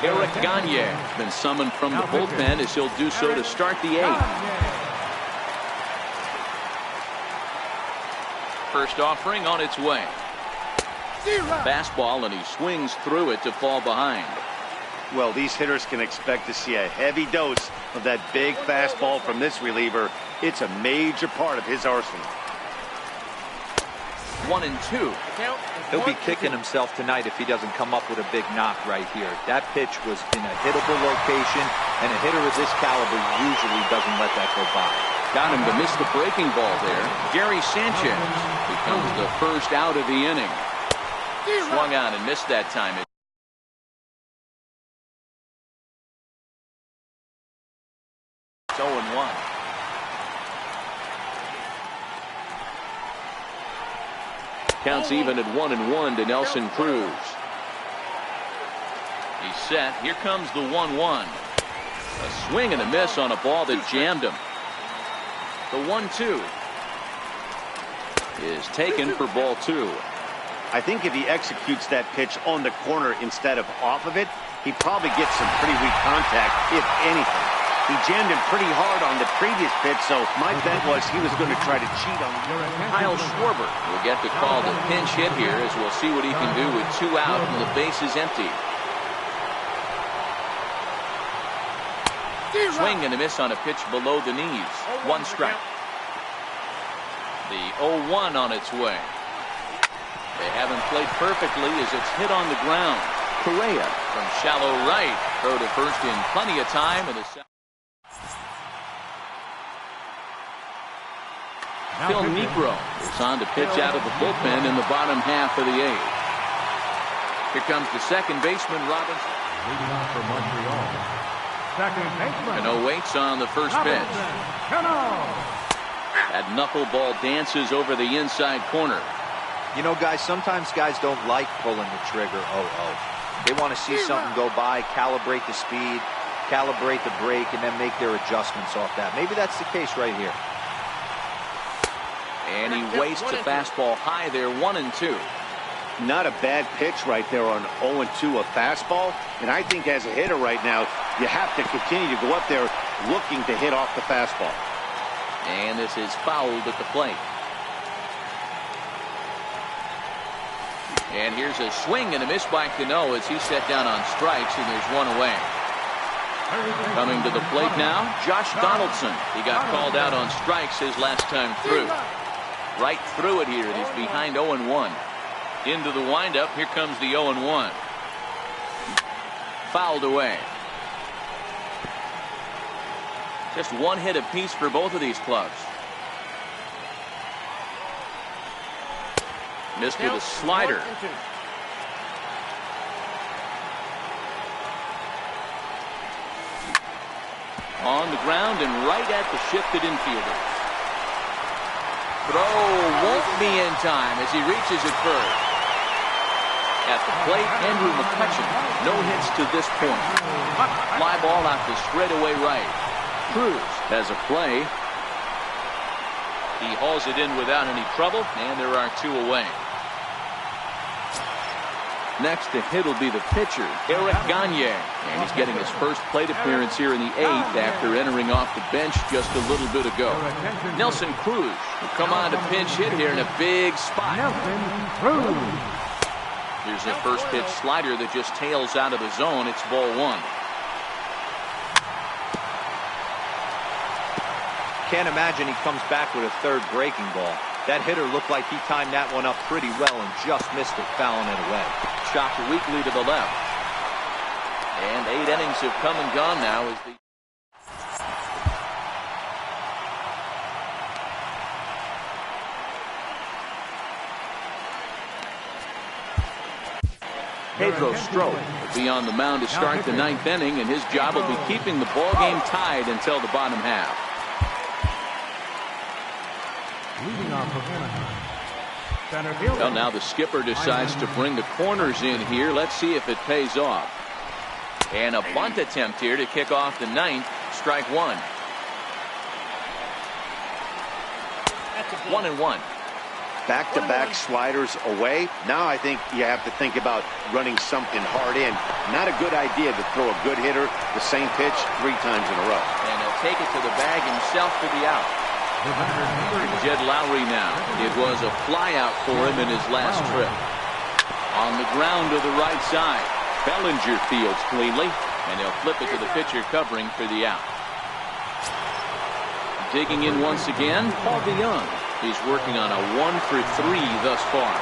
Eric Gagne has been summoned from the bullpen as he'll do so to start the 8th. First offering on its way. Fastball, and he swings through it to fall behind. Well, these hitters can expect to see a heavy dose of that big fastball from this reliever. It's a major part of his arsenal. 1-2. He'll be kicking himself tonight if he doesn't come up with a big knock right here. That pitch was in a hittable location, and a hitter of this caliber usually doesn't let that go by. Got him to miss the breaking ball there. Gary Sanchez becomes the first out of the inning. Swung on and missed that time. It's 0-1. Counts even at 1-1 to Nelson Cruz. He's set. Here comes the 1-1. A swing and a miss on a ball that jammed him. The 1-2 is taken for ball 2. I think if he executes that pitch on the corner instead of off of it, he probably gets some pretty weak contact, if anything. He jammed him pretty hard on the previous pitch, so my bet was he was going to try to cheat on him. Kyle Schwarber will get the call to pinch hit here, as we'll see what he can do with 2 out and the base is empty. Swing and a miss on a pitch below the knees. 1 strike. The 0-1 on its way. They haven't played perfectly as it's hit on the ground. Correa from shallow right. Throw to first in plenty of time. And Phil Negro is on to pitch out of the bullpen in the bottom half of the 8th. Here comes the second baseman, Robinson. Leading off for Montreal. Second baseman. Cano waits on the first pitch. That knuckleball dances over the inside corner. You know, guys, sometimes guys don't like pulling the trigger 0-0. They want to see something go by, calibrate the speed, calibrate the break, and then make their adjustments off that. Maybe that's the case right here. And he wastes a fastball high there, 1-2. Not a bad pitch right there on 0-2, a fastball. And I think as a hitter right now, you have to continue to go up there looking to hit off the fastball. And this is fouled at the plate. And here's a swing and a miss by Cano as he's set down on strikes, and there's 1 away. Coming to the plate now, Josh Donaldson. He got called out on strikes his last time through. Right through it here, and he's behind 0-1. Into the windup, here comes the 0-1. Fouled away. Just 1 hit apiece for both of these clubs. Missed with a slider. On the ground and right at the shifted infielder. Throw won't be in time as he reaches it first. At the plate, Andrew McCutchen. No hits to this point. Fly ball out to straightaway right. Cruz has a play. He hauls it in without any trouble, and there are 2 away. Next to hit will be the pitcher, Eric Gagne. And he's getting his first plate appearance here in the 8th after entering off the bench just a little bit ago. Nelson Cruz will come on to pinch hit here in a big spot. Here's a first pitch slider that just tails out of the zone. It's ball 1. Can't imagine he comes back with a 3rd breaking ball. That hitter looked like he timed that one up pretty well and just missed it, fouling it away. Chopped weakly to the left. And 8 innings have come and gone now as the Pedro Strop will be on the mound to start the 9th inning, and his job will be keeping the ball game tied until the bottom half. Leading off for Anaheim. Well, now the skipper decides to bring the corners in here. Let's see if it pays off. And a bunt attempt here to kick off the 9th. Strike 1. 1-1. back-to-back sliders away. Now I think you have to think about running something hard in. Not a good idea to throw a good hitter the same pitch 3 times in a row. And he'll take it to the bag himself for the out. Jed Lowry now. It was a fly out for him in his last trip. On the ground to the right side. Bellinger fields cleanly, and he'll flip it to the pitcher covering for the out. Digging in once again, Paul DeYoung. He's working on a 1 for 3 thus far.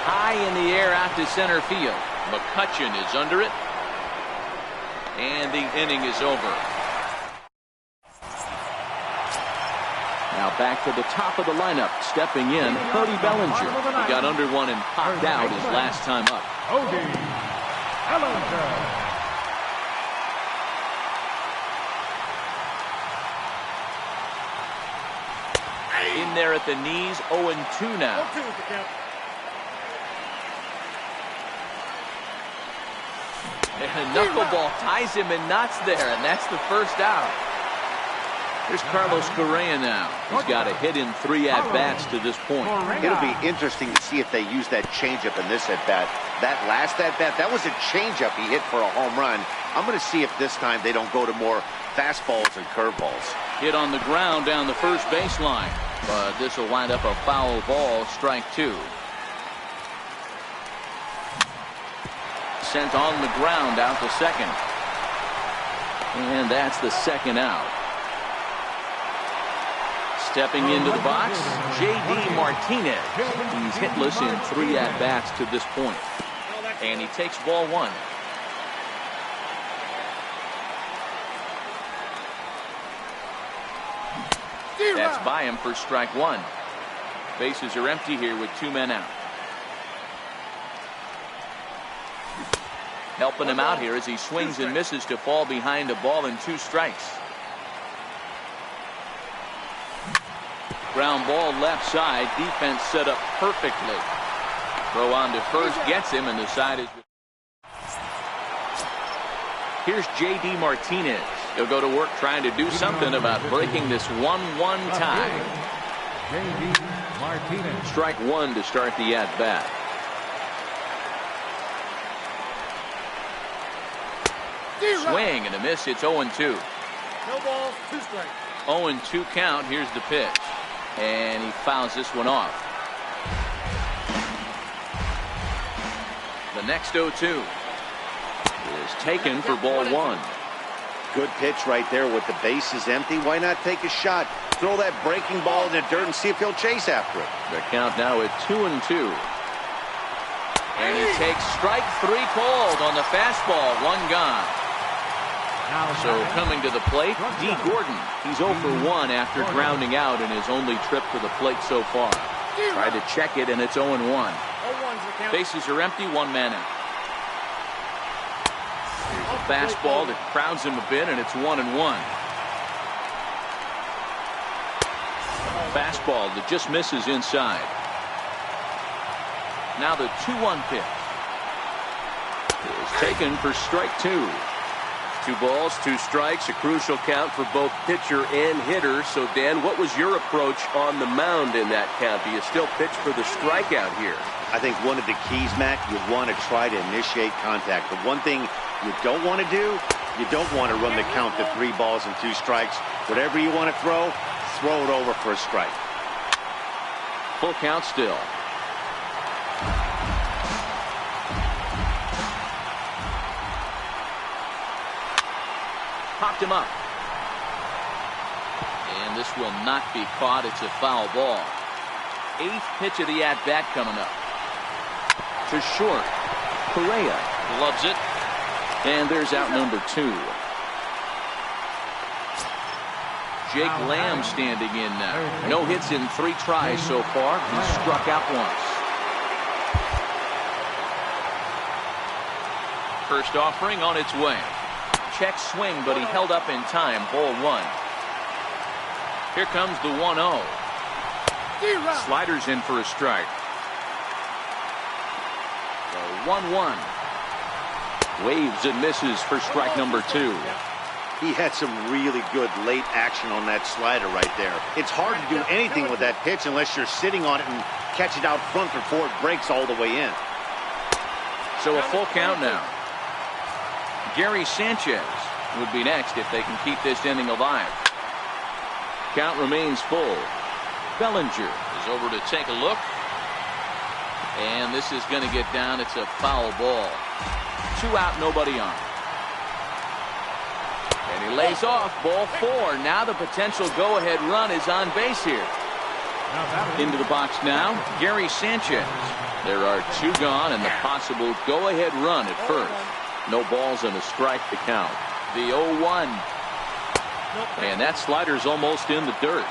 High in the air out to center field. McCutchen is under it. And the inning is over. Now back to the top of the lineup. Stepping in, Cody Bellinger. He got under one and popped out his last time up. Cody Bellinger. In there at the knees, 0-2 now. And a knuckleball ties him in knots there, and that's the first out. Here's Carlos Correa now. He's got a hit in 3 at-bats to this point. It'll be interesting to see if they use that changeup in this at-bat. That last at-bat, that was a changeup he hit for a home run. I'm going to see if this time they don't go to more fastballs and curveballs. Hit on the ground down the first baseline. But this will wind up a foul ball, strike 2. Sent on the ground out to second. And that's the second out. Stepping into the box, J.D. Martinez. He's hitless in 3 at-bats to this point. And he takes ball 1. That's by him for strike 1. Bases are empty here with 2 men out. Helping him out here as he swings and misses to fall behind a ball and 2 strikes. Ground ball left side. Defense set up perfectly. Throw on to first gets him, and the side is. Here's J.D. Martinez. He'll go to work trying to do something about breaking this 1-1 tie. J.D. Martinez. Strike 1 to start the at-bat. Swing and a miss. It's 0-2. No balls, 2 strikes. 0-2 count. Here's the pitch. And he fouls this one off. The next 0-2 is taken for ball 1. Good pitch right there with the bases empty. Why not take a shot? Throw that breaking ball in the dirt and see if he'll chase after it. The count now at 2-2. And he takes strike 3 called on the fastball. 1 gone. So coming to the plate, D. Gordon. He's 0 for 1 after grounding out in his only trip to the plate so far. Tried to check it, and it's 0-1. Bases are empty, 1 man out. Fastball that crowds him a bit, and it's 1-1. Fastball that just misses inside. Now the 2-1 pitch is taken for strike 2. 2 balls, 2 strikes, a crucial count for both pitcher and hitter. So, Dan, what was your approach on the mound in that count? Do you still pitch for the strikeout here? I think one of the keys, Matt, you want to try to initiate contact. The one thing you don't want to do, you don't want to run the count to 3 balls and 2 strikes. Whatever you want to throw it over for a strike. Full count still. Popped him up. And this will not be caught. It's a foul ball. 8th pitch of the at-bat coming up. To short. Correa loves it. And there's out number 2. Jake Lamb standing in now. No hits in 3 tries so far. He struck out once. First offering on its way. Check swing, but he held up in time. Ball 1. Here comes the 1-0. Sliders in for a strike. The 1-1. Waves and misses for strike number 2. He had some really good late action on that slider right there. It's hard to do anything with that pitch unless you're sitting on it and catch it out front before it breaks all the way in. So a full count now. Gary Sanchez would be next if they can keep this inning alive. Count remains full. Bellinger is over to take a look. And this is going to get down. It's a foul ball. 2 out, nobody on. And he lays off, ball 4. Now the potential go-ahead run is on base here. Into the box now, Gary Sanchez. There are 2 gone and the possible go-ahead run at first. No balls and a strike to count. The 0-1. And that slider's almost in the dirt.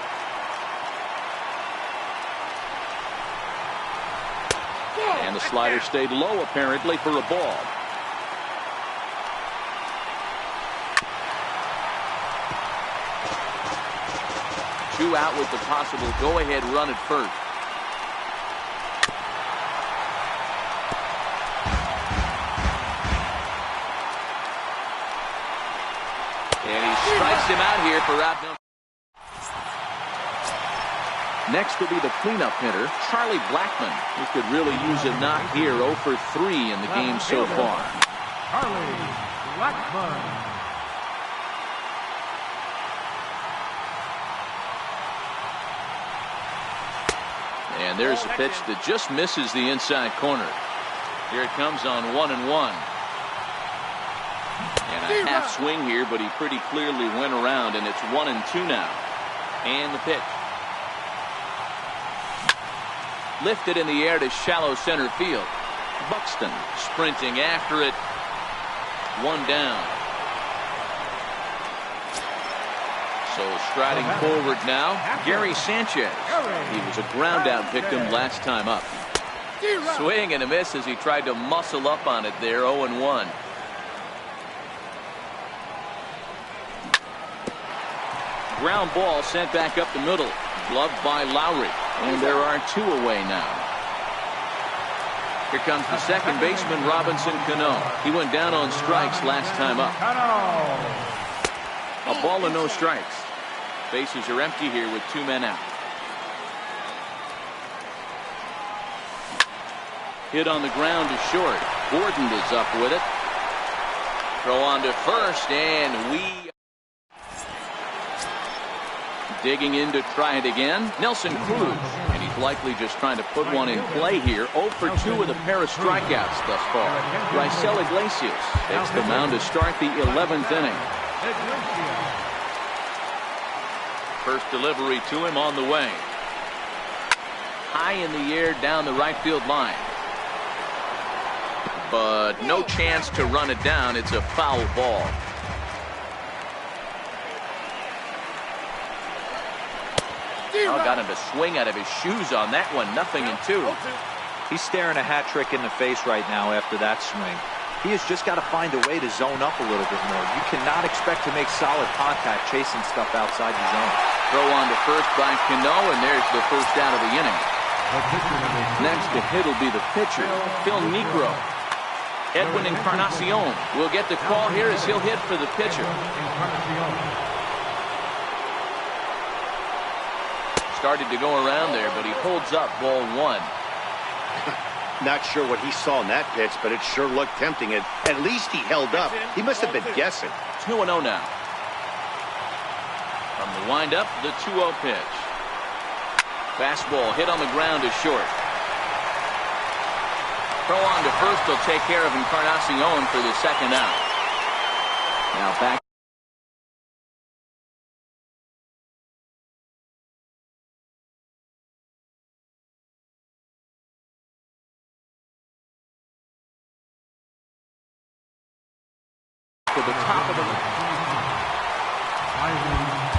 And the slider stayed low apparently for a ball. Two out with the possible go-ahead run at first. And he strikes him out here for out number. Next will be the cleanup hitter, Charlie Blackmon, who could really use a knock here. 0 for 3 in the game so far. Charlie Blackmon. And there's a pitch that just misses the inside corner. Here it comes on 1-1. And a half swing here, but he pretty clearly went around, and it's 1-2 now. And the pitch. Lifted in the air to shallow center field. Buxton sprinting after it. 1 down. So striding forward now, Gary Sanchez. He was a ground out victim last time up. Swing and a miss as he tried to muscle up on it there. 0-1. Ground ball sent back up the middle. Gloved by Lowry. And there are 2 away now. Here comes the second baseman, Robinson Cano. He went down on strikes last time up. A ball and no strikes. Bases are empty here with 2 men out. Hit on the ground to short. Gordon is up with it. Throw on to first, and we digging in to try it again. Nelson Cruz, and he's likely just trying to put one in play here. 0 for 2 with a pair of strikeouts thus far. Raisel Iglesias takes the mound to start the 11th inning. First delivery to him on the way. High in the air down the right field line. But no chance to run it down. It's a foul ball. Oh, got him to swing out of his shoes on that one. 0-2. He's staring a hat trick in the face right now after that swing. He has just got to find a way to zone up a little bit more. You cannot expect to make solid contact chasing stuff outside your zone. Throw on to first by Cano, and there's the first out of the inning. Next to hit will be the pitcher, Phil Negro. Edwin Encarnacion will get the call here as he'll hit for the pitcher. Started to go around there, but he holds up ball 1. Not sure what he saw in that pitch, but it sure looked tempting. At least he held up. He must have been guessing. 2-0 now. From the windup, the 2-0 pitch. Fastball hit on the ground to short. Throw on to first will take care of Encarnacion for the second out. Now back. To the top of the.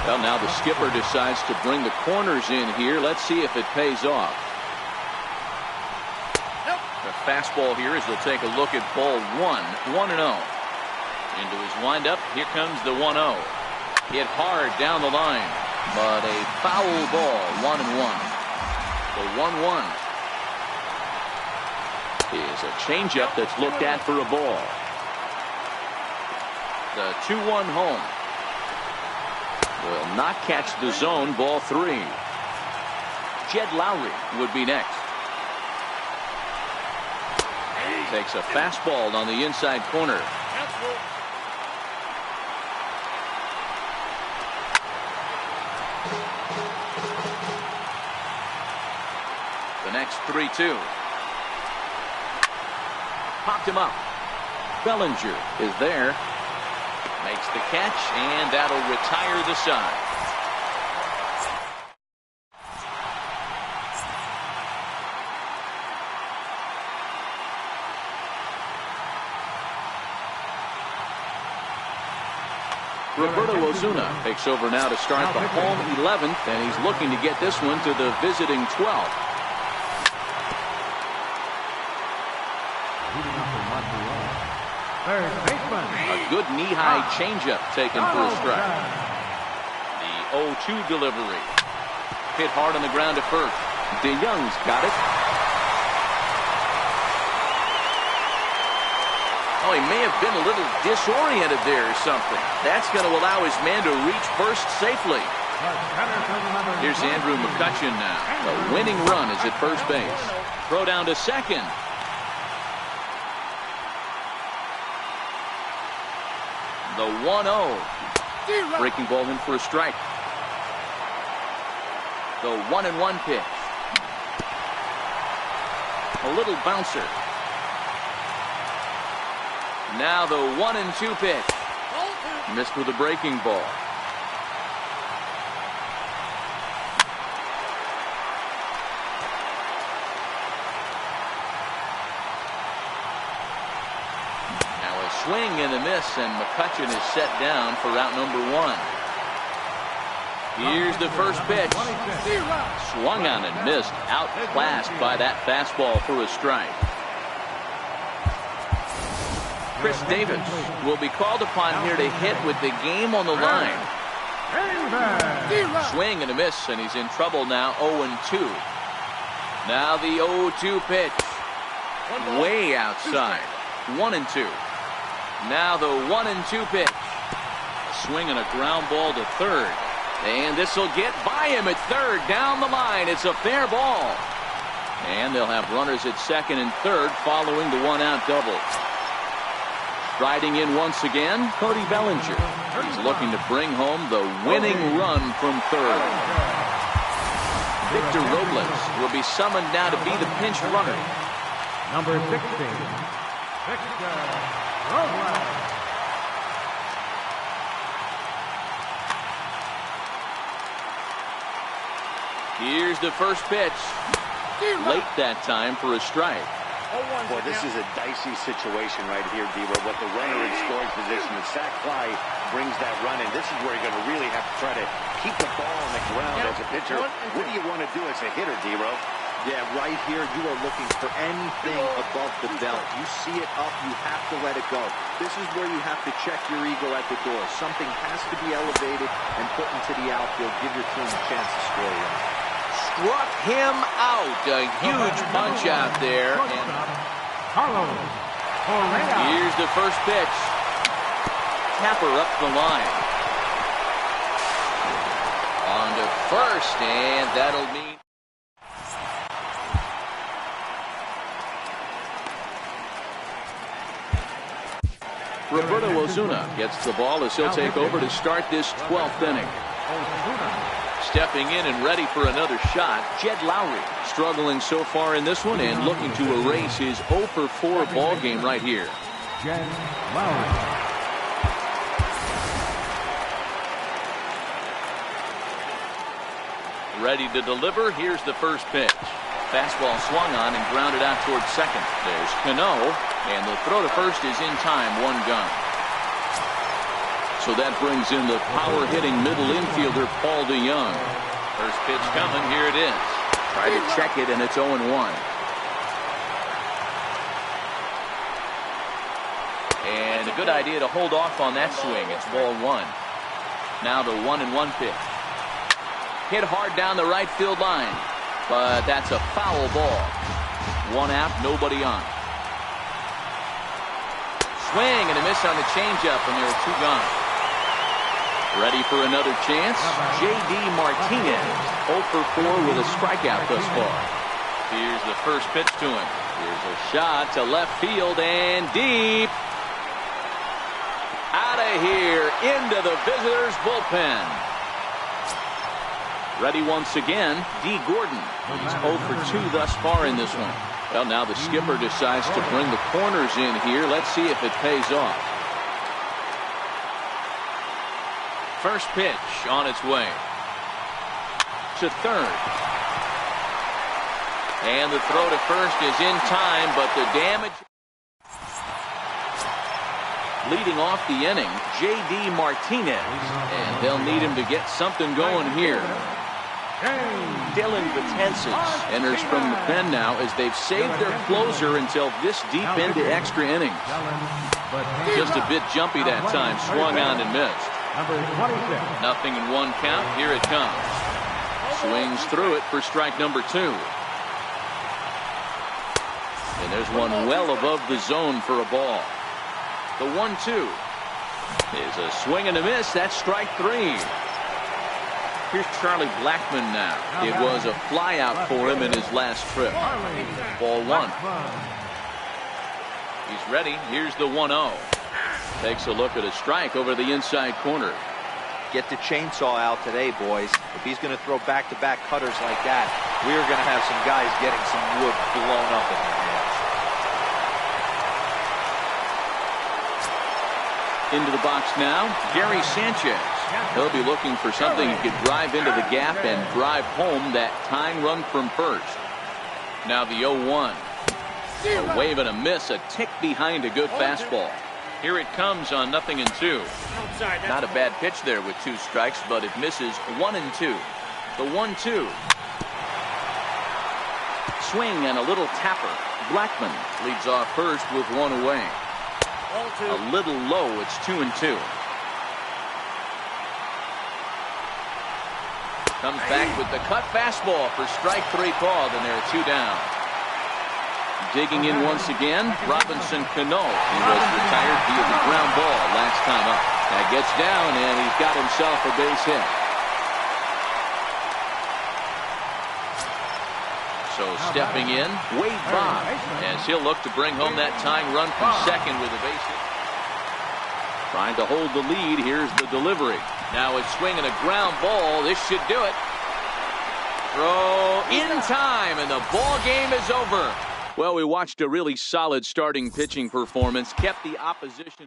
Well, now the skipper decides to bring the corners in here. Let's see if it pays off. The fastball here as we'll take a look at ball 1. 1-0. Into his windup. Here comes the 1-0. Hit hard down the line, but a foul ball. 1-1. The 1-1 is a changeup that's looked at for a ball. The 2-1 home. Will not catch the zone. Ball 3. Jed Lowry would be next. Takes a fastball on the inside corner. The next 3-2. Popped him up. Bellinger is there. Makes the catch, and that'll retire the side. Roberto Osuna takes over now to start the home 11th, and he's looking to get this one to the visiting 12th. A good knee-high changeup taken for a strike. The 0-2 delivery. Hit hard on the ground at first. DeYoung's got it. Oh, he may have been a little disoriented there or something. That's going to allow his man to reach first safely. Here's Andrew McCutchen now. The winning run is at first base. Throw down to second. The 1-0. Breaking ball in for a strike. The 1-1 pitch. A little bouncer. Now the 1-2 pitch. Missed with a breaking ball. Now a swing and a miss, and McCutchen is set down for route number 1. Here's the first pitch. Swung on and missed. Outclassed by that fastball for a strike. Chris Davis will be called upon here to hit with the game on the line. Swing and a miss, and he's in trouble now. 0-2. Now the 0-2 pitch. Way outside. 1-2. Now the 1-2 pitch. A swing and a ground ball to third. And this will get by him at third. Down the line. It's a fair ball. And they'll have runners at second and third following the one-out double. Riding in once again, Cody Bellinger. He's looking to bring home the winning run from third. Victor Robles will be summoned now to be the pinch runner. Number 16, Victor Robles. Here's the first pitch. Late that time for a strike. Boy, this is a dicey situation right here, D-Row. What the runner in scoring position, the sac fly brings that run in. This is where you're going to really have to try to keep the ball on the ground as a pitcher. What do you want to do as a hitter, D-Row? Yeah, right here, you are looking for anything above the belt. You see it up, you have to let it go. This is where you have to check your ego at the door. Something has to be elevated and put into the outfield. Give your team a chance to score a run. Struck him out. A huge punch out there. Here's the first pitch. Tapper up the line. On to first, and that'll mean Roberto Osuna gets the ball as he'll take over to start this 12th inning. Stepping in and ready for another shot, Jed Lowry. Struggling so far in this one and looking to erase his 0-for-4 ball game right here. Jed Lowry. Ready to deliver. Here's the first pitch. Fastball swung on and grounded out towards second. There's Cano, and the throw to first is in time. One gone. So that brings in the power-hitting middle infielder, Paul DeYoung. First pitch coming. Here it is. Try to check it, and it's 0-1. And a good idea to hold off on that swing. It's ball 1. Now the 1-1 pitch. Hit hard down the right field line. But that's a foul ball. One out, nobody on. Swing and a miss on the changeup, and there are 2 gone. Ready for another chance? J.D. Martinez, 0 for 4 with a strikeout thus far. Here's the first pitch to him. Here's a shot to left field and deep. Out of here into the visitors' bullpen. Ready once again, D. Gordon. He's 0 for 2 thus far in this one. Well, now the skipper decides to bring the corners in here. Let's see if it pays off. First pitch on its way to third. And the throw to first is in time, but the damage. Leading off the inning, J.D. Martinez. And they'll need him to get something going here. Dylan Betances enters from the pen now as they've saved their closer until this deep into extra innings. Just a bit jumpy that time, swung on and missed. Nothing in 1 count. Here it comes. Swings through it for strike number 2. And there's one well above the zone for a ball. The 1-2 is a swing and a miss. That's strike 3. Here's Charlie Blackmon now. It was a fly out for him in his last trip. Ball 1. He's ready. Here's the 1-0. Takes a look at a strike over the inside corner. Get the chainsaw out today, boys. If he's going to throw back-to-back cutters like that, we're going to have some guys getting some wood blown up in their hands. Into the box now, Gary Sanchez. He'll be looking for something he could drive into the gap and drive home that tying run from first. Now the 0-1. A wave and a miss, a tick behind a good fastball. Here it comes on 0-2. Not a bad pitch there with 2 strikes, but it misses 1-2. The 1-2. Swing and a little tapper. Blackmon leads off first with 1 away. A little low. It's 2-2. Comes back with the cut fastball for strike 3 called, and there are 2 down. Digging in once again, Robinson Cano. He was retired via the ground ball last time up. Now gets down, and he's got himself a base hit. So stepping in, Wade Bob, as he'll look to bring home that tying run from second with a base hit. Trying to hold the lead. Here's the delivery. Now it's swinging a ground ball. This should do it. Throw in time, and the ball game is over. Well, we watched a really solid starting pitching performance, kept the opposition.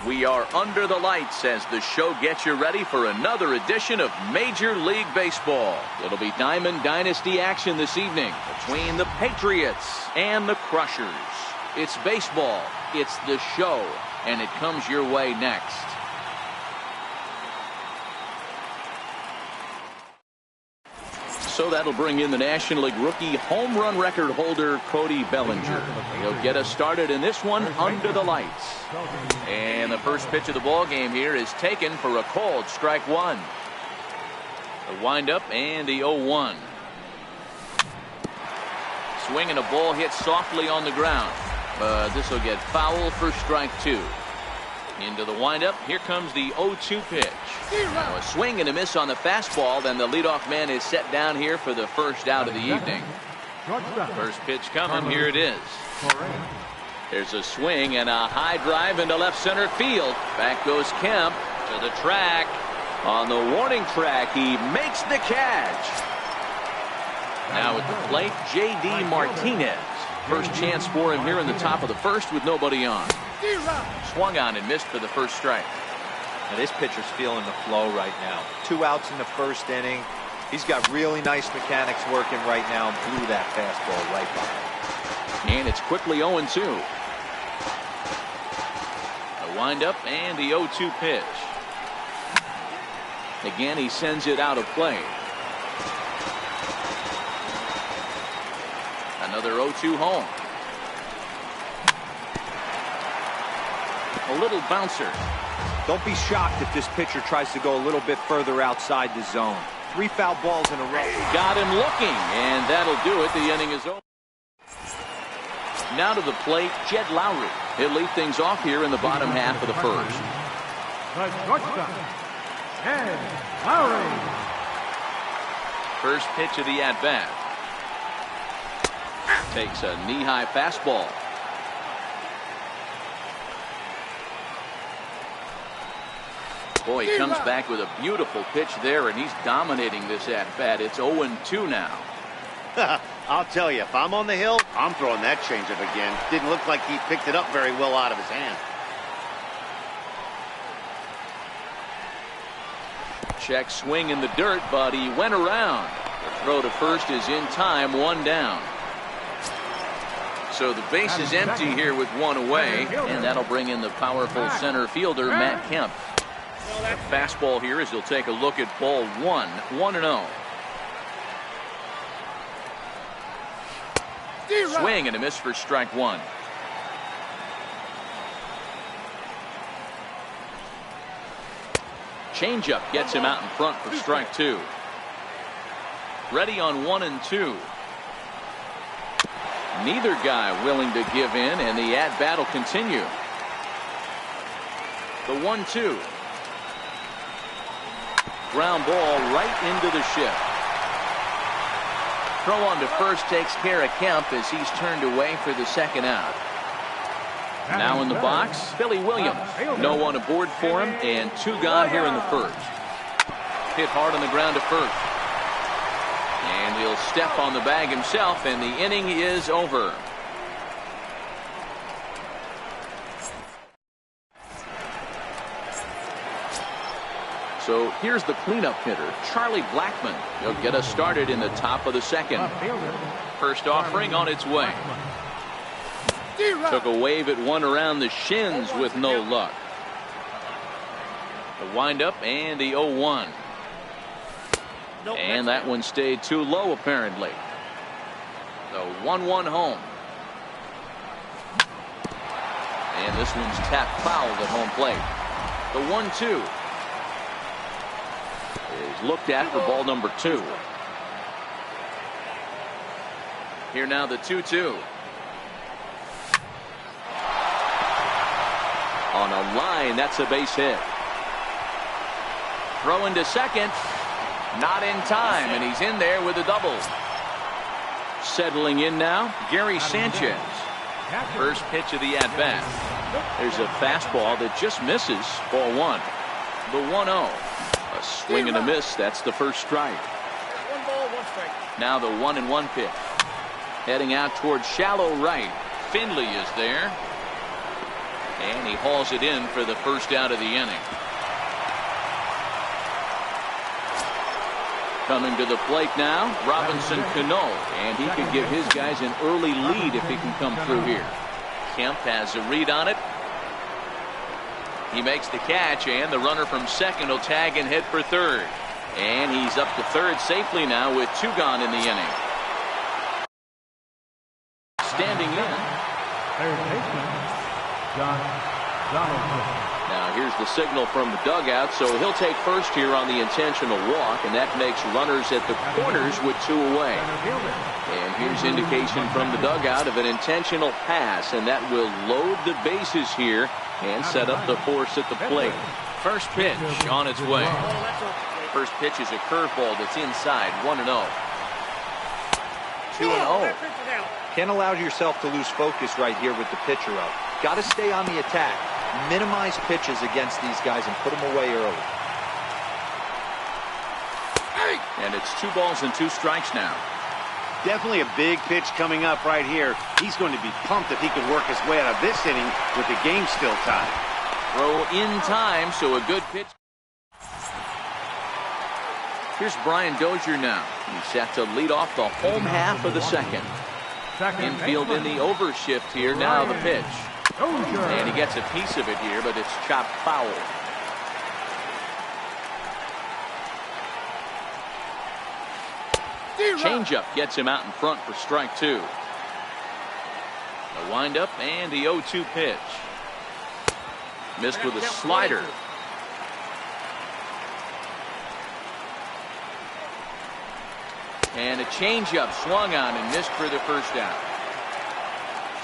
We are under the lights as the show gets you ready for another edition of Major League Baseball. It'll be Diamond Dynasty action this evening between the Patriots and the Crushers. It's baseball, it's the show, and it comes your way next. So that'll bring in the National League rookie home run record holder Cody Bellinger. He'll get us started in this one under the lights. And the first pitch of the ball game here is taken for a called strike one. The windup and the 0-1. Swinging a ball hit softly on the ground. But this will get foul for strike two. Into the windup. Here comes the 0-2 pitch. Now a swing and a miss on the fastball. Then the leadoff man is set down here for the first out of the evening. First pitch coming. Here it is. There's a swing and a high drive into left center field. Back goes Kemp to the track. On the warning track, he makes the catch. Now at the plate, J.D. Martinez. First chance for him here in the top of the first with nobody on. Swung on and missed for the first strike. Now this pitcher's feeling the flow right now. 2 outs in the first inning. He's got really nice mechanics working right now and blew that fastball right by. And it's quickly 0-2. The windup and the 0-2 pitch. Again, he sends it out of play. Another 0-2 home. A little bouncer. Don't be shocked if this pitcher tries to go a little bit further outside the zone. 3 foul balls in a row. Got him looking, and that'll do it. The inning is over. Now to the plate, Jed Lowry. He'll lead things off here in the bottom half of the first. The shortstop, Jed Lowry. First pitch of the at-bat. Takes a knee-high fastball. Boy, he comes back with a beautiful pitch there, and he's dominating this at-bat. It's 0-2 now. I'll tell you, if I'm on the hill, I'm throwing that changeup again. Didn't look like he picked it up very well out of his hand. Check swing in the dirt, but he went around. The throw to first is in time, 1 down. So the base is empty here with 1 away, and that'll bring in the powerful center fielder, Matt Kemp. The fastball here as he'll take a look at ball 1, 1-0. Swing and a miss for strike 1. Changeup gets him out in front for strike 2. Ready on 1 and 2. Neither guy willing to give in, and the at-bat will continue. The 1-2. Ground ball right into the shift. Throw on to first takes care of Kemp as he's turned away for the second out. Now in the box, Billy Williams. No one aboard for him, and 2 gone here in the first. Hit hard on the ground to first. And he'll step on the bag himself, and the inning is over. So here's the cleanup hitter, Charlie Blackmon. He'll get us started in the top of the second. First offering on its way. Took a wave at one around the shins with no luck. The windup and the 0-1. And that one stayed too low apparently. The 1-1 home. And this one's tapped foul at home plate. The 1-2. Is looked at for ball number 2. Here now the 2-2. On a line, that's a base hit. Throw into second. Not in time, and he's in there with a double. Settling in now, Gary Sanchez. First pitch of the at-bat. There's a fastball that just misses. Ball 1. The 1-0. A swing and a miss. That's the first strike. 1 ball, 1 strike. Now the 1-1 pitch. Heading out towards shallow right. Finley is there. And he hauls it in for the first out of the inning. Coming to the plate now, Robinson Cano, and he could give his guys an early lead if he can come through here. Kemp has a read on it. He makes the catch, and the runner from second will tag and head for third. And he's up to third safely now with 2 gone in the inning. Standing in. Third baseman, Donaldson. Now here's the signal from the dugout, so he'll take first here on the intentional walk, and that makes runners at the corners with 2 away. And here's indication from the dugout of an intentional pass, and that will load the bases here and set up the force at the plate. First pitch on its way. First pitch is a curveball that's inside, 1-0. 2-0. Can't allow yourself to lose focus right here with the pitcher up. Got to stay on the attack. Minimize pitches against these guys and put them away early. And it's 2 balls and 2 strikes now. Definitely a big pitch coming up right here. He's going to be pumped if he can work his way out of this inning with the game still tied. Throw in time, so a good pitch. Here's Brian Dozier now. He's set to lead off the home half of the second. Infield in the overshift here. Now the pitch. And he gets a piece of it here, but it's chopped foul. Changeup gets him out in front for strike 2. The windup and the 0-2 pitch. Missed with a slider. And a changeup swung on and missed for the first out.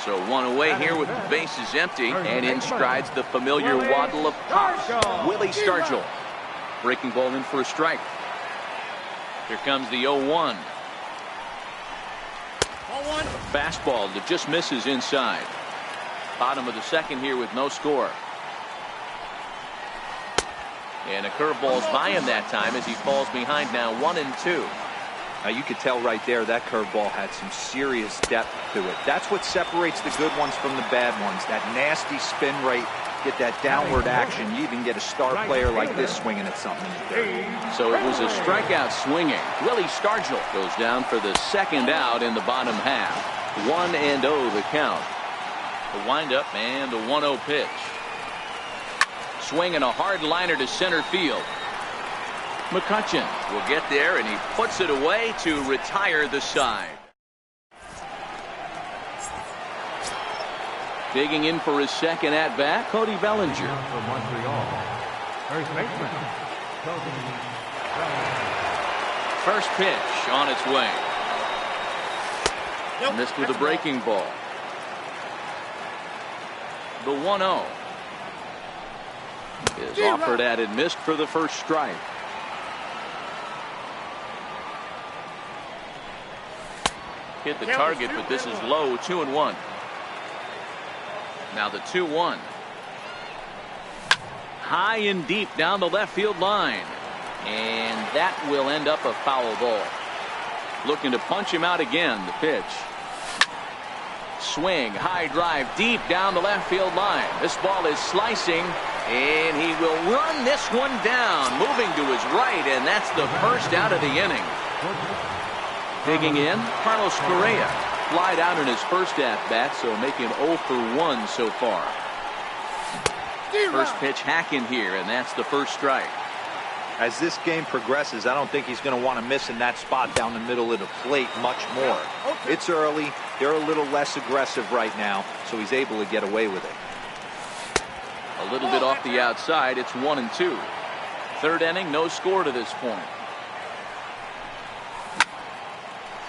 So 1 away here with the bases empty, and in strides the familiar waddle of pops. Willie Stargell. Breaking ball in for a strike. Here comes the 0-1. Fastball that just misses inside. Bottom of the second here with no score. And a curveball's by him that time as he falls behind now 1-2. Now you could tell right there that curveball had some serious depth to it. That's what separates the good ones from the bad ones. That nasty spin rate, get that downward action. You even get a star player like this swinging at something. So it was a strikeout swinging. Willie Stargell goes down for the second out in the bottom half. 1-0 the count. The windup and the 1-0 pitch. Swinging a hard liner to center field. McCutchen will get there, and he puts it away to retire the side. Digging in for his second at-bat, Cody Bellinger. From Montreal, first baseman, Cody Bellinger. First pitch on its way. Missed with a breaking ball. The 1-0 is offered at and missed for the first strike. Hit the target, but this is low. 2-1. Now the 2-1. High and deep down the left field line. And that will end up a foul ball. Looking to punch him out again. The pitch. Swing, high drive, deep down the left field line. This ball is slicing, and he will run this one down. Moving to his right, and that's the first out of the inning. Digging in, Carlos Correa. Flied out in his first at-bat, so making 0 for 1 so far. First pitch hacking here, and that's the first strike. As this game progresses, I don't think he's going to want to miss in that spot down the middle of the plate much more. It's early. They're a little less aggressive right now, so he's able to get away with it. A little bit off the outside. It's 1-2. Third inning, no score to this point.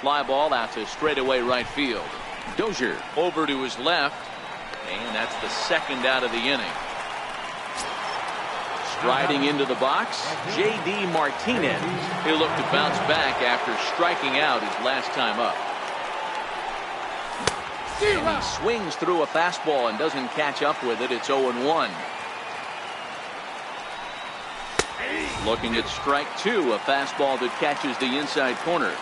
Fly ball out to straightaway right field. Dozier over to his left, and that's the second out of the inning. Striding into the box, J.D. Martinez. He'll look to bounce back after striking out his last time up. And he swings through a fastball and doesn't catch up with it. It's 0-1. Looking at strike 2, a fastball that catches the inside corner.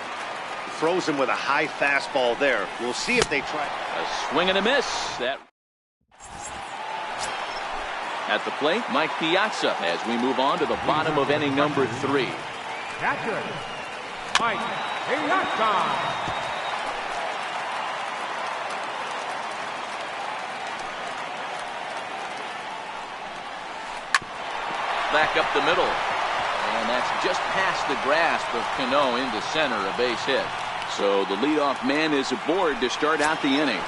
Throws him with a high fastball there. We'll see if they try. A swing and a miss. That At the plate, Mike Piazza as we move on to the bottom of inning number 3. Catcher, Mike Piazza. Back up the middle. And that's just past the grasp of Cano into center, a base hit. So the leadoff man is aboard to start out the inning.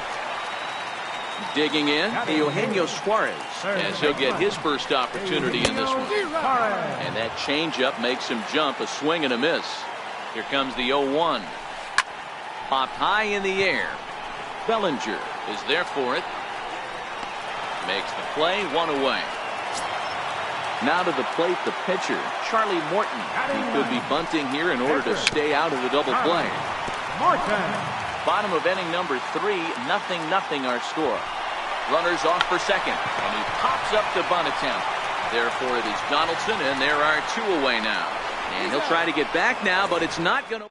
Digging in, Eugenio Suarez, as he'll get his first opportunity in this one. And that changeup makes him jump, a swing and a miss. Here comes the 0-1. Popped high in the air. Bellinger is there for it. Makes the play, 1 away. Now to the plate, the pitcher, Charlie Morton. He could be bunting here in order to stay out of the double play. Bottom of inning number 3, 0-0 our score. Runners off for second, and he pops up the bunt attempt. Therefore, it is Donaldson, and there are 2 away now. And he'll try to get back now, but it's not going to.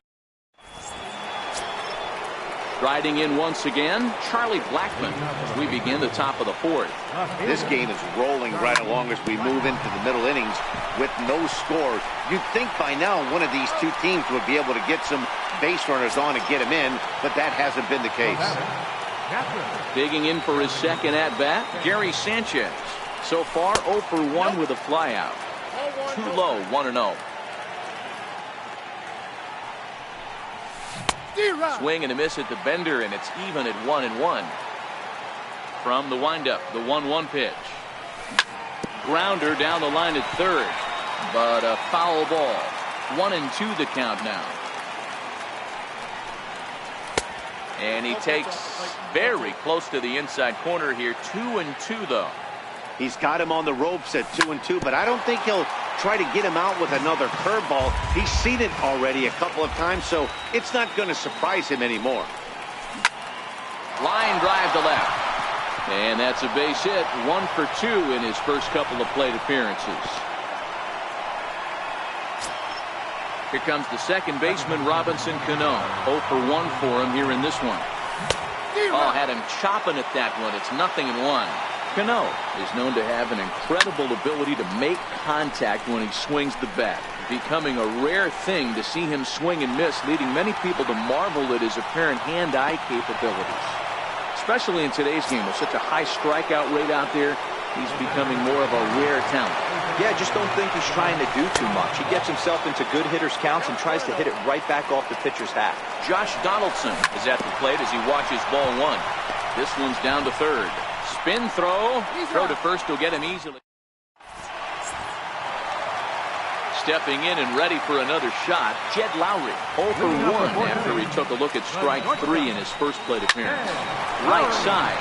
Riding in once again, Charlie Blackmon as we begin the top of the 4th. This game is rolling right along as we move into the middle innings with no scores. You'd think by now one of these 2 teams would be able to get some base runners on and get them in, but that hasn't been the case. Digging in for his second at-bat, Gary Sanchez. So far, 0 for 1 with a flyout. Too low, 1-0. Swing and a miss at the bender, and it's even at 1-1. From the windup, the 1-1 pitch. Grounder down the line at third, but a foul ball. 1-2 the count now. And he takes very close to the inside corner here. 2-2 though. He's got him on the ropes at 2-2, but I don't think he'll try to get him out with another curveball. He's seen it already a couple of times, so it's not going to surprise him anymore. Line drive to left. And that's a base hit. 1 for 2 in his first couple of plate appearances. Here comes the second baseman, Robinson Cano. 0 for 1 for him here in this one. Oh, had him chopping at that one. It's 0-1. Cano is known to have an incredible ability to make contact when he swings the bat, becoming a rare thing to see him swing and miss, leading many people to marvel at his apparent hand-eye capabilities. Especially in today's game with such a high strikeout rate out there, he's becoming more of a rare talent. Yeah, just don't think he's trying to do too much. He gets himself into good hitters' counts and tries to hit it right back off the pitcher's hat. Josh Donaldson is at the plate as he watches ball 1. This one's down to third. Spin throw. Throw to first will get him easily. Stepping in and ready for another shot, Jed Lowry. 0 for 1 after he took a look at strike 3 in his first plate appearance. Right side.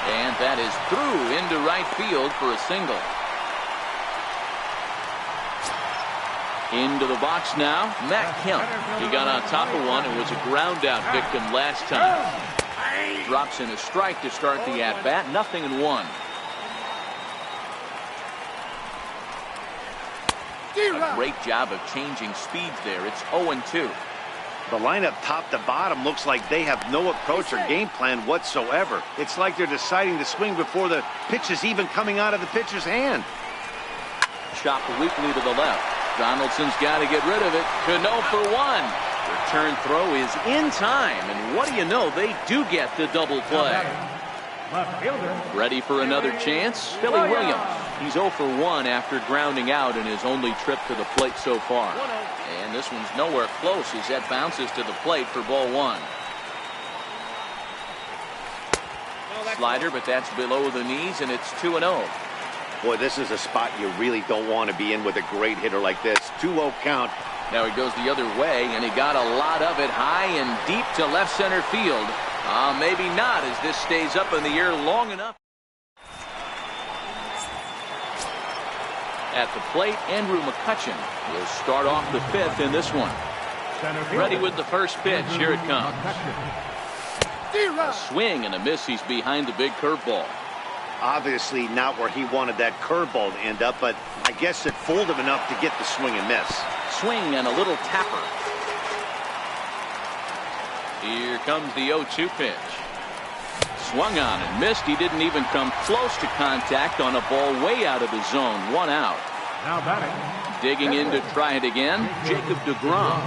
And that is through into right field for a single. Into the box now, Matt Kemp. He got on top of one and was a ground out victim last time. Drops in a strike to start the at-bat. 0-1. A great job of changing speeds there. It's 0-2. The lineup top to bottom looks like they have no approach or game plan whatsoever. It's like they're deciding to swing before the pitch is even coming out of the pitcher's hand. Chopped weakly to the left. Donaldson's got to get rid of it. Cano for 1. Return throw is in time, and what do you know? They do get the double play. Ready for another chance? Billy Williams. He's 0 for 1 after grounding out in his only trip to the plate so far. And this one's nowhere close as that bounces to the plate for ball 1. Slider, but that's below the knees, and it's 2-0. Boy, this is a spot you really don't want to be in with a great hitter like this. 2-0 count. Now he goes the other way, and he got a lot of it high and deep to left center field. Maybe not, as this stays up in the air long enough. At the plate, Andrew McCutchen will start off the 5th in this one. Ready with the first pitch. Here it comes. A swing and a miss. He's behind the big curveball. Obviously not where he wanted that curveball to end up, but I guess it fooled him enough to get the swing and miss. Swing and a little tapper. Here comes the 0-2 pitch. Swung on and missed. He didn't even come close to contact on a ball way out of the zone. 1 out. Now batting. Digging in to try it again, Jacob deGrom.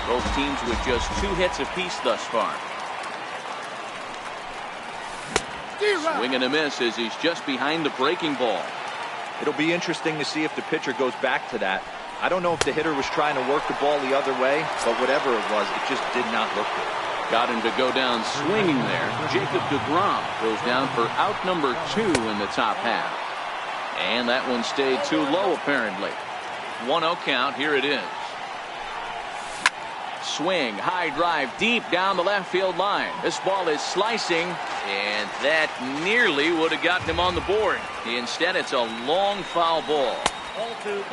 Both teams with just 2 hits apiece thus far. Swing and a miss as he's just behind the breaking ball. It'll be interesting to see if the pitcher goes back to that. I don't know if the hitter was trying to work the ball the other way, but whatever it was, it just did not look good. Got him to go down swinging there. Jacob deGrom goes down for out number 2 in the top half. And that one stayed too low apparently. 1-0 count. Here it is. Swing, high drive, deep down the left field line. This ball is slicing, and that nearly would have gotten him on the board. Instead, it's a long foul ball.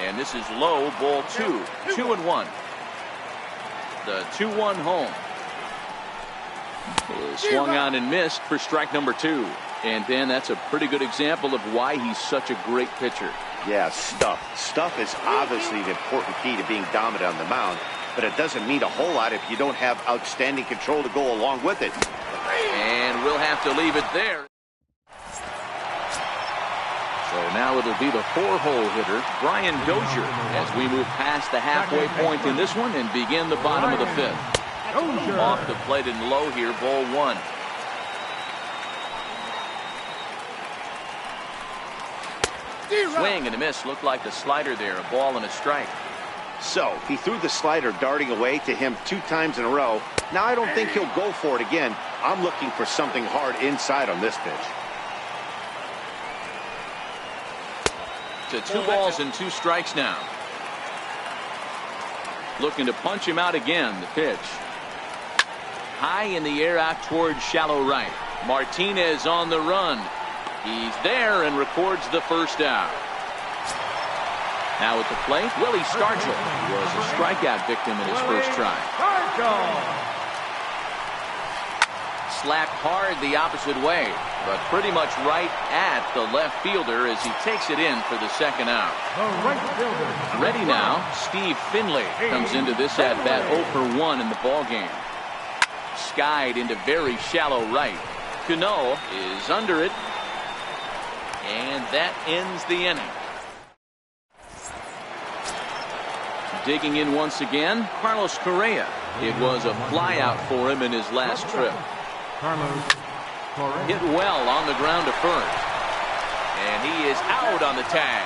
And this is low, ball 2. 2-1. The 2-1 home. Swung on and missed for strike number 2. And Dan, that's a pretty good example of why he's such a great pitcher. Yeah, stuff. Stuff is obviously the important key to being dominant on the mound, but it doesn't mean a whole lot if you don't have outstanding control to go along with it. And we'll have to leave it there. So now it'll be the 4-hole hitter, Brian Dozier, as we move past the halfway point in this one and begin the bottom of the 5th. Off the plate and low here, ball 1. Swing and a miss. Looked like the slider there. A ball and a strike. So he threw the slider darting away to him 2 times in a row. Now I don't think he'll go for it again. I'm looking for something hard inside on this pitch. To 2 balls and 2 strikes now. Looking to punch him out again. The pitch. High in the air out towards shallow right. Martinez on the run. He's there and records the first out. Now at the plate, Willie Stargell was a strikeout victim in his first try. Slapped hard the opposite way, but pretty much right at the left fielder as he takes it in for the second out. Ready now, Steve Finley comes into this at-bat 0 for 1 in the ballgame. Skied into very shallow right. Cano is under it. And that ends the inning. Digging in once again, Carlos Correa. It was a flyout for him in his last trip. Hit well on the ground to first. And he is out on the tag.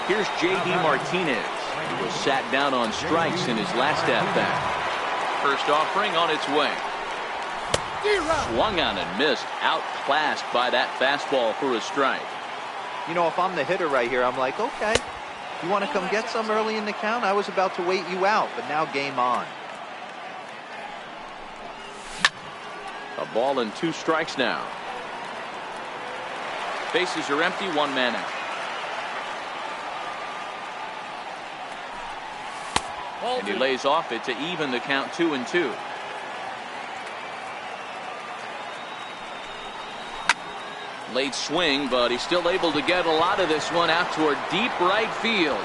Here's J.D. Martinez. He was sat down on strikes in his last at-bat. First offering on its way. Swung on and missed. Outclassed by that fastball for a strike. You know, if I'm the hitter right here, I'm like, okay, you want to come get some early in the count? I was about to wait you out, but now game on. A ball and 2 strikes now. Bases are empty, 1 man out. And he lays off it to even the count 2-2. Late swing, but he's still able to get a lot of this one out toward deep right field.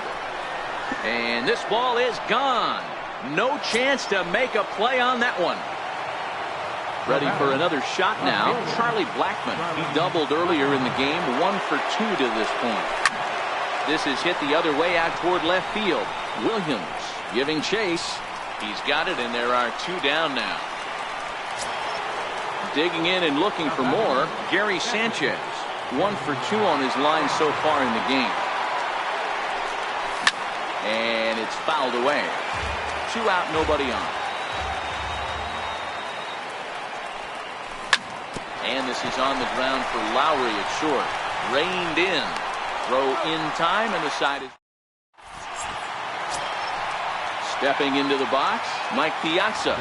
And this ball is gone. No chance to make a play on that one. Ready for another shot now, Charlie Blackmon. He doubled earlier in the game, 1 for 2 to this point. This is hit the other way out toward left field. Williams giving chase. He's got it, and there are 2 down now. Digging in and looking for more, Gary Sanchez. 1 for 2 on his line so far in the game. And it's fouled away. 2 out, nobody on. And this is on the ground for Lowry at short. Reined in. Throw in time, and the side is... Stepping into the box, Mike Piazza.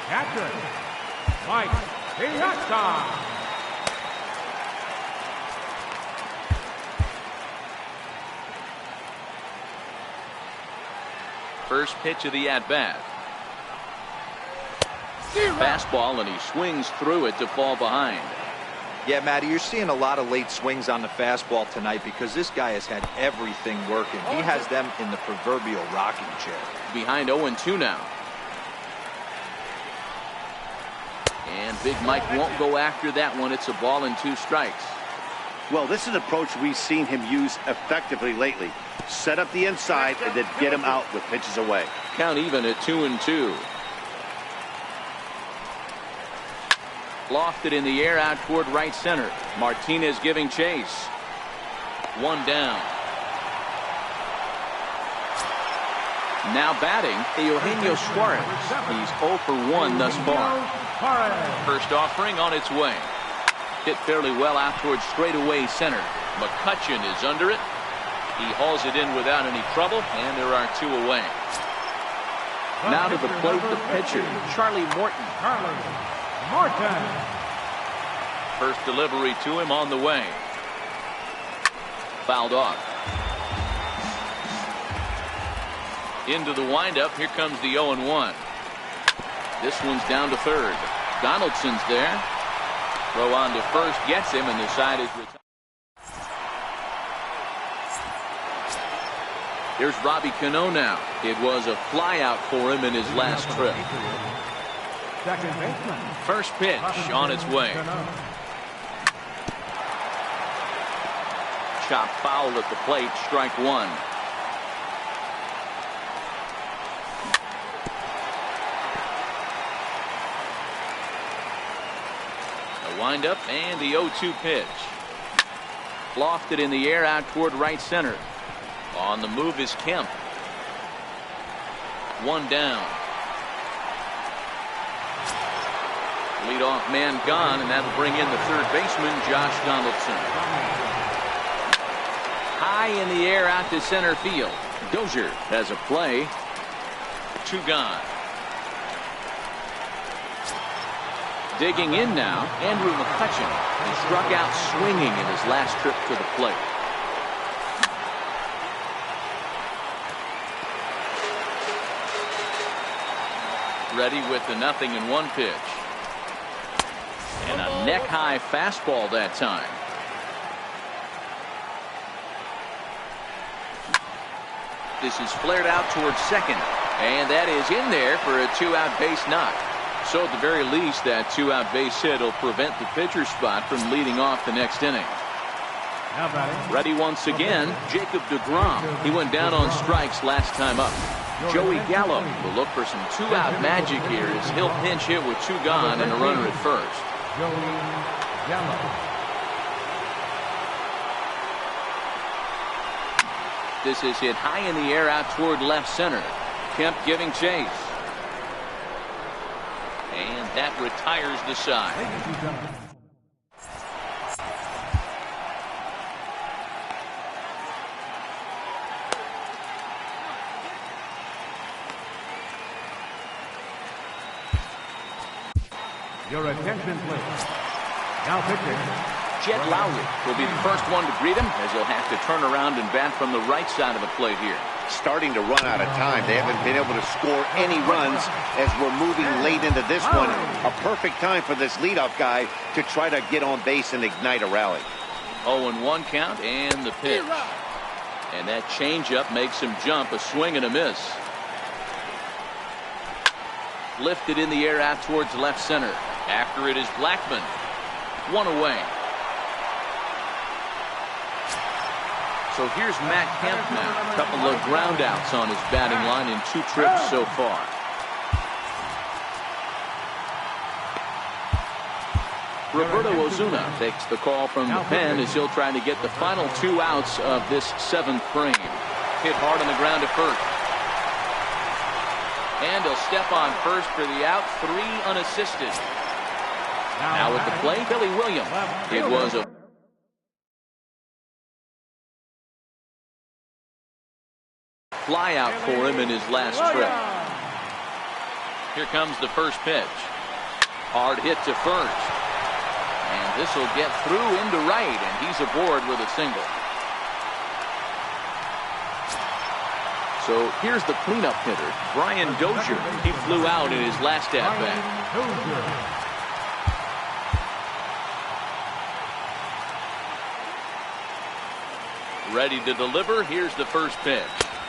Catcher, Mike Piazza. First pitch of the at-bat. Fastball, and he swings through it to fall behind. Yeah, Matty, you're seeing a lot of late swings on the fastball tonight because this guy has had everything working. He has them in the proverbial rocking chair. behind 0-2 now. And Big Mike won't go after that one. It's a ball and 2 strikes. Well, this is an approach we've seen him use effectively lately. Set up the inside and then get him out with pitches away. Count even at 2-2. Lofted in the air out toward right center. Martinez giving chase. 1 down. Now batting, Eugenio Suarez. He's 0 for 1 thus far. First offering on its way. Hit fairly well out towards straightaway center. McCutchen is under it. He hauls it in without any trouble, and there are 2 away. Now to the plate, the pitcher, Charlie Morton. First delivery to him on the way. Fouled off. Into the windup. Here comes the 0-1. This one's down to third. Donaldson's there. Throw on to first gets him, and the side is retired. Here's Robbie Cano now. It was a flyout for him in his last trip. First pitch on its way. Chop foul at the plate, strike 1. A windup and the 0-2 pitch. Lofted in the air out toward right center. On the move is Kemp. 1 down. Leadoff man gone, and that'll bring in the third baseman, Josh Donaldson. High in the air out to center field. Dozier has a play. 2 gone. Digging in now, Andrew McCutchen. He struck out swinging in his last trip to the plate. Ready with the 0-1 pitch. And a neck-high fastball that time. This is flared out towards second. And that is in there for a 2-out base knock. So at the very least, that 2-out base hit will prevent the pitcher's spot from leading off the next inning. Ready once again, Jacob deGrom. He went down on strikes last time up. Joey Gallo will look for some 2-out magic here as he'll pinch hit with 2 gone and a runner at first. This is hit high in the air out toward left center. Kemp giving chase. And that retires the side. Your attention, please. Now pitching. Jed Lowry will be the first one to greet him, as he'll have to turn around and bat from the right side of the plate here. Starting to run out of time. They haven't been able to score any runs as we're moving late into this one. A perfect time for this leadoff guy to try to get on base and ignite a rally. 0-1 count and the pitch. And that changeup makes him jump, a swing and a miss. Lifted in the air out towards left center. After it is Blackman. 1 away. So here's Matt Kemp now. A couple of ground outs on his batting line in 2 trips so far. Roberto Ozuna takes the call from the pen as he'll try to get the final 2 outs of this 7th frame. Hit hard on the ground to first. And he'll step on first for the out, 3 unassisted. Now at the plate, Billy Williams. It was a fly out for him in his last trip. Here comes the first pitch. Hard hit to first. And this will get through into right, and he's aboard with a single. So here's the cleanup hitter, Brian Dozier. He flew out in his last at-bat. Ready to deliver. Here's the first pitch.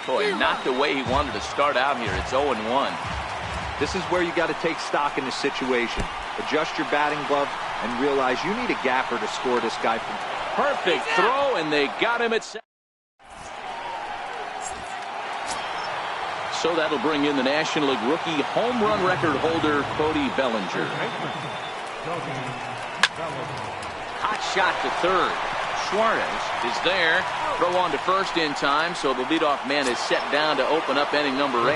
Boy, not the way he wanted to start out here. It's 0-1. This is where you got to take stock in the situation. Adjust your batting glove and realize you need a gapper to score this guy from. Perfect throw, and they got him at second. So that'll bring in the National League rookie home run record holder, Cody Bellinger. Hot shot to third. Suarez is there. Throw on to first in time, so the leadoff man is set down to open up inning number 8.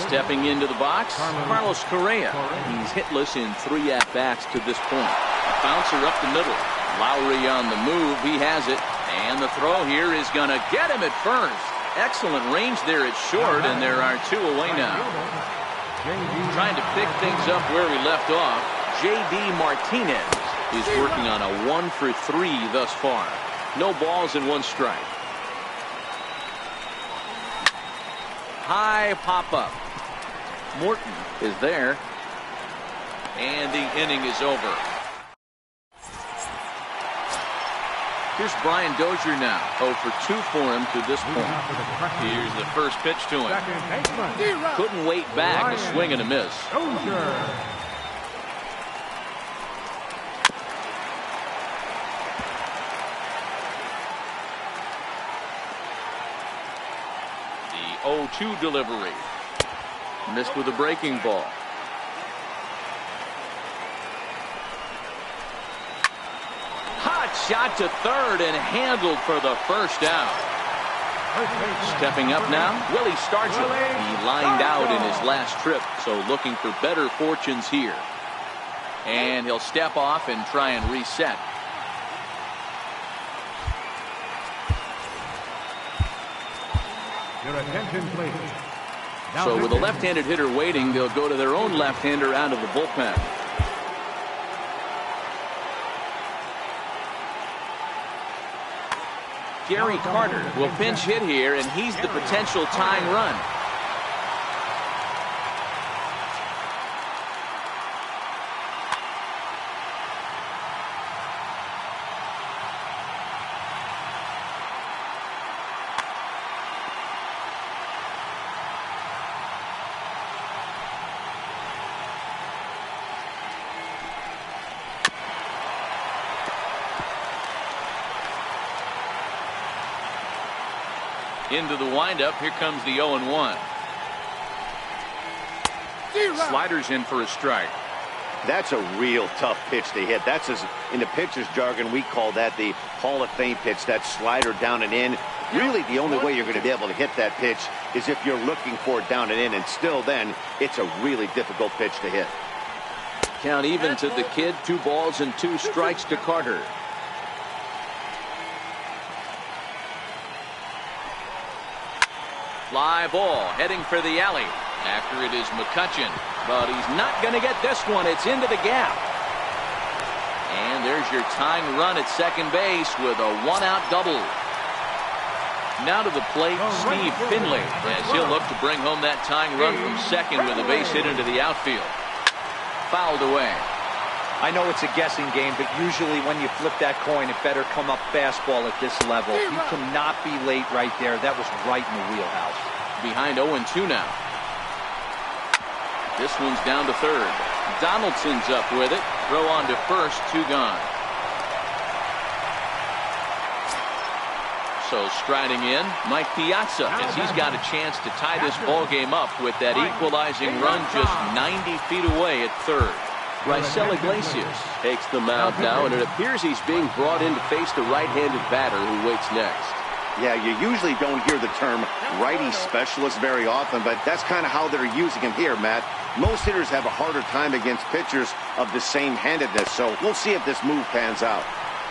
Stepping into the box, Carlos Correa. He's hitless in 3 at-bats to this point. A bouncer up the middle. Lowry on the move. He has it. And the throw here is going to get him at first. Excellent range there at short, and there are 2 away now. Trying to pick things up where we left off, J.D. Martinez is working on a 1 for 3 thus far. No balls and 1 strike. High pop-up. Morton is there. And the inning is over. Here's Brian Dozier now. 0 for 2 for him to this point. Here's the first pitch to him. Couldn't wait back. A swing and a miss. The 0-2 delivery. Missed with a breaking ball. Shot to third and handled for the first out. Stepping up now, Willie Stargell. He lined out in his last trip, so looking for better fortunes here. And he'll step off and try and reset. Your attention, please. So with a left-handed hitter waiting, they'll go to their own left-hander out of the bullpen. Gary Carter will pinch hit here, and he's the potential tying run. Into the windup. Here comes the 0-1. Sliders in for a strike. That's a real tough pitch to hit. That's, as in the pitcher's jargon, we call that the Hall of Fame pitch. That slider down and in. Really, the only way you're going to be able to hit that pitch is if you're looking for it down and in. And still then, it's a really difficult pitch to hit. Count even to the kid. 2 balls and 2 strikes to Carter. Fly ball heading for the alley. After it is McCutchen, but he's not going to get this one. It's into the gap. And there's your tying run at second base with a 1-out double. Now to the plate, Steve Finley, as he'll look to bring home that tying run from second with a base hit into the outfield. Fouled away. I know it's a guessing game, but usually when you flip that coin, it better come up fastball at this level. He cannot be late right there. That was right in the wheelhouse. Behind 0-2 now. This one's down to third. Donaldson's up with it. Throw on to first, 2 gone. So striding in, Mike Piazza, as he's got a chance to tie this ball game up with that equalizing run just 90 feet away at third. Raisel Iglesias takes the mound now, and it appears he's being brought in to face the right-handed batter who waits next. Yeah, you usually don't hear the term righty specialist very often, but that's kind of how they're using him here, Matt. Most hitters have a harder time against pitchers of the same handedness, so we'll see if this move pans out.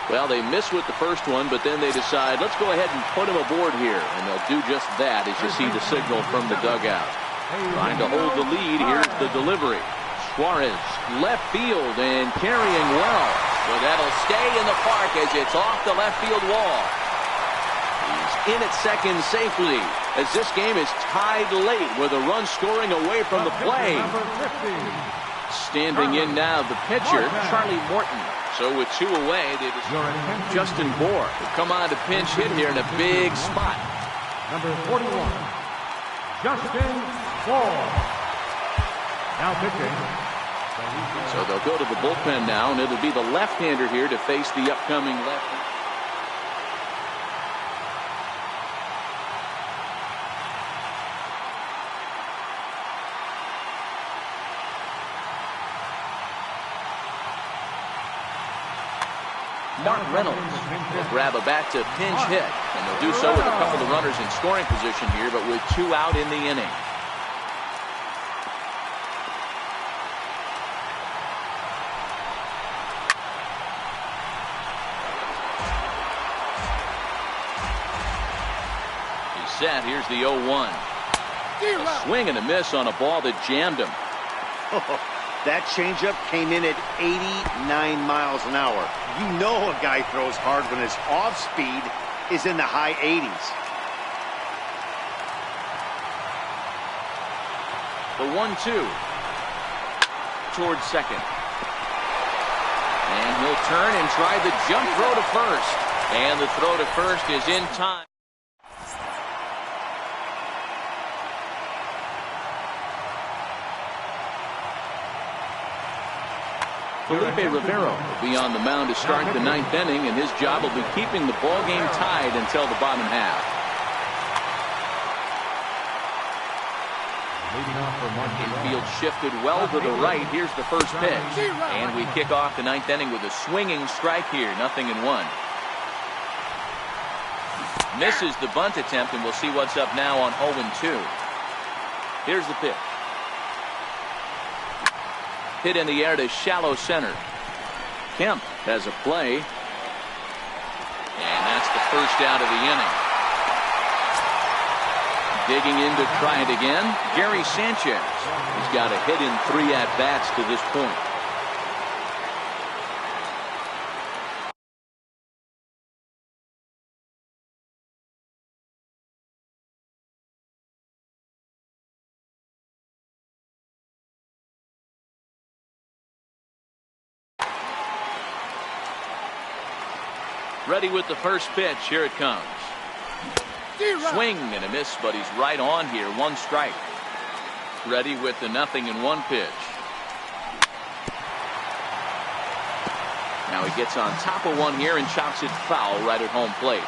Well, they miss with the first one, but then they decide, let's go ahead and put him aboard here, and they'll do just that as you see the signal from the dugout. Trying to hold the lead, here's the delivery. Suarez, left field, and carrying well. But that'll stay in the park as it's off the left field wall. He's in at second safely as this game is tied late with a run scoring away from the play. Standing in now, the pitcher, Charlie Morton. So with 2 away, Justin Bour will come on to pinch hit here in a big spot. number 41, Justin Ford. Now pitching. So they'll go to the bullpen now, and it'll be the left-hander here to face the upcoming lefty. Mark Reynolds will grab a bat to pinch hit, and they'll do so with a couple of runners in scoring position here, but with 2 out in the inning. He's set. Here's the 0-1. A swing and a miss on a ball that jammed him. That changeup came in at 89 miles an hour. You know a guy throws hard when his off speed is in the high 80s. The 1-2 towards second. And he'll turn and try the jump throw to first. And the throw to first is in time. Felipe Rivero will be on the mound to start the 9th inning, and his job will be keeping the ball game tied until the bottom half. Infield shifted well to the right. Here's the first pitch. And we kick off the 9th inning with a swinging strike here. 0-1. Misses the bunt attempt, and we'll see what's up now on 0-2. Here's the pitch. Hit in the air to shallow center. Kemp has a play. And that's the first out of the inning. Digging in to try it again, Gary Sanchez. He's got a hit in 3 at-bats to this point. Ready with the first pitch. Here it comes. Swing and a miss, but he's right on here. 1 strike. Ready with the 0-1 pitch. Now he gets on top of one here and chops it foul right at home plate.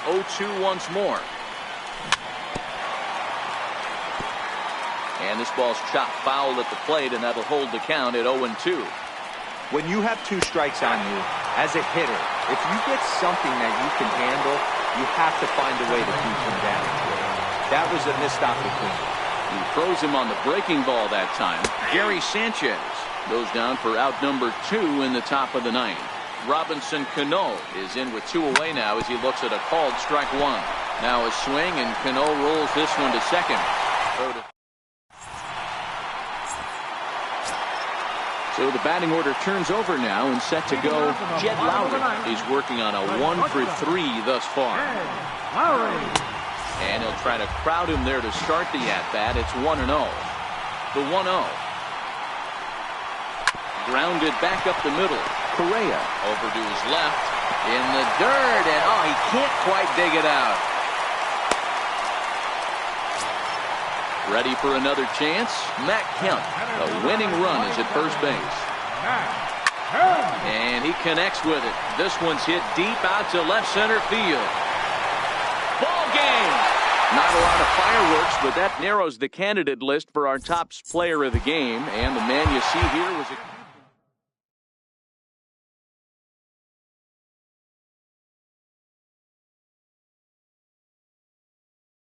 The 0-2 once more. And this ball's chopped foul at the plate, and that'll hold the count at 0-2. When you have 2 strikes on you, as a hitter, if you get something that you can handle, you have to find a way to keep him down. That was a missed opportunity. He throws him on the breaking ball that time. Gary Sanchez goes down for out number 2 in the top of the 9th. Robinson Cano is in with 2 away now as he looks at a called strike 1. Now a swing, and Cano rolls this one to second. So the batting order turns over now and set to go. Jed Lowry is working on a 1-for-3 thus far. And he'll try to crowd him there to start the at-bat. It's 1-0. The 1-0. Grounded back up the middle. Correa over to his left. In the dirt. And he can't quite dig it out. Ready for another chance? Matt Kemp. The winning run is at first base. And he connects with it. This one's hit deep out to left center field. Ball game! Not a lot of fireworks, but that narrows the candidate list for our top player of the game. And the man you see here was a